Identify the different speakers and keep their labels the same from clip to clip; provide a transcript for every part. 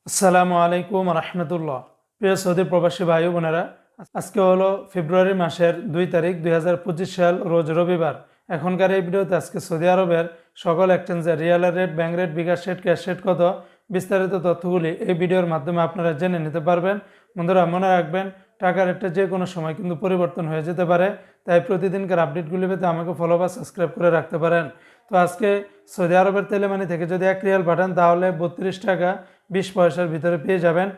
Speaker 1: আসসালামু আলাইকুম রহমতুল্লাহ। প্রিয় সৌদি প্রবাসী ভাই বোনেরা, আজকে হলো ফেব্রুয়ারি মাসের 2 তারিখ 2025 সাল, রোজ রবিবার। এখনকার এই ভিডিওতে আজকে সৌদি আরবের সকল এক্সচেঞ্জের রিয়ালের রেট, ব্যাংক রেট, বিকাশ রেট, ক্যাশ রেট কত, বিস্তারিত তথ্যগুলি এই ভিডিওর মাধ্যমে আপনারা জেনে নিতে পারবেন। বন্ধুরা, মনে রাখবেন টাকা রেটটা যে কোনো সময় কিন্তু পরিবর্তন হয়ে যেতে পারে, তাই প্রতিদিনকার আপডেটগুলি পেতে আমাকে ফলো বা সাবস্ক্রাইব করে রাখতে পারেন। তো আজকে সৌদি আরবের তেলেমানি থেকে যদি 1 রিয়াল পাঠান তাহলে 32 টাকা 20 পয়সার ভিতরে পেয়ে যাবেন।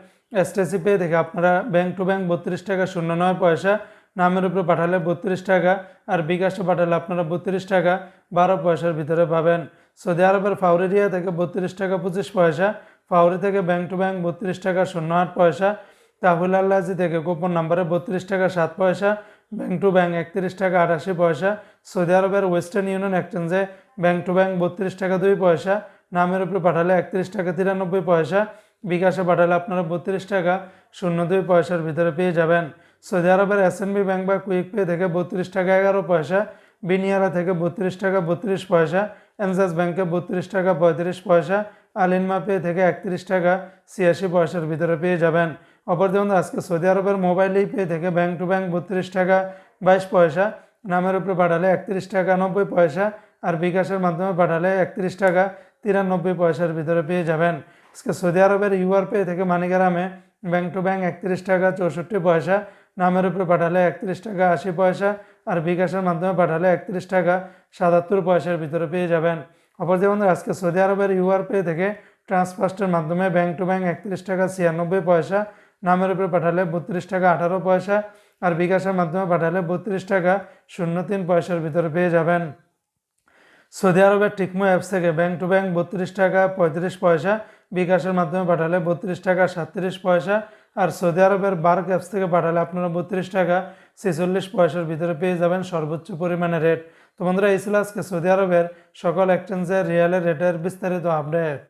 Speaker 1: এসটিসি পে থেকে আপনারা ব্যাংক টু ব্যাংক 32 টাকা 09 পয়সা, নামের উপরে পাঠালে 32 টাকা, আর বিকাশে পাঠালে আপনারা 32 টাকা 12 পয়সার ভিতরে পাবেন। সৌদি আরবের ফাউরিরিয়া থেকে 32 টাকা 25 পয়সা, ফাউরি থেকে ব্যাংক টু ব্যাংক 32 টাকা 08 পয়সা, তাহুল আল্লাজি থেকে গোপন নাম্বারে 32 টাকা 7 পয়সা, ব্যাংক টু ব্যাংক 31 টাকা 88 পয়সা। সৌদি আরবের ওয়েস্টার্ন ইউনিয়ন এক্সচেঞ্জে ব্যাংক টু ব্যাংক 32 টাকা 2 পয়সা, নামের উপরে পাঠালে 31 টাকা 93 পয়সা, বিকাশে পাঠালে আপনারা 32 টাকা 02 পয়সার ভিতরে পেয়ে যাবেন। সৌদি আরবের এসএনবি ব্যাংক বা কুইক পে থেকে 32 টাকা 11 পয়সা, বিনিয়ারা থেকে 32 টাকা 32 পয়সা, এনজাস ব্যাংকে 32 টাকা 35 পয়সা, আলিনমা পে থেকে 31 টাকা 86 পয়সার ভিতরে পেয়ে যাবেন। অপরদিকে আজকে সৌদি আরবের মোবাইল পে থেকে ব্যাংক টু ব্যাংক 32 টাকা 22 পয়সা, নামের উপরে পাঠালে 31 টাকা 90 পয়সা, আর বিকাশের মাধ্যমে পাঠালে 31 টাকা 93 পয়সার ভিতরে পেয়ে যাবেন। আজকে সৌদি আরবের ইউআর পে থেকে মানিগ্রামে ব্যাংক টু ব্যাংক 31 টাকা 64 পয়সা, নামের উপরে পাঠালে 31 টাকা 80 পয়সা, আর বিকাশের মাধ্যমে পাঠালে 31 টাকা 77 পয়সার ভিতরে পেয়ে যাবেন। অপরদিকে আজকে সৌদি আরবের ইউআর পে থেকে ট্রান্সফার্স্টের মাধ্যমে ব্যাংক টু ব্যাংক 31 টাকা 96 পয়সা, নামের উপরে পাঠালে 32 টাকা 18 পয়সা, আর বিকাশের মাধ্যমে পাঠালে 32 টাকা 03 পয়সার ভিতরে পেয়ে যাবেন। সৌদি আরবের টিকমো অ্যাপস থেকে ব্যাংক টু ব্যাংক 32 টাকা 35 পয়সা, বিকাশের মাধ্যমে পাঠালে 32 টাকা 37 পয়সা, আর সৌদি আরবের বার্ক অ্যাপস থেকে পাঠালে আপনারা 32 টাকা 46 পয়সার ভিতরে পেয়ে যাবেন সর্বোচ্চ পরিমাণে রেট। তো বন্ধুরা, এই ছিল আজকে সৌদি আরবের সকল এক্সচেঞ্জের রিয়ালের রেটের বিস্তারিত আপডেট।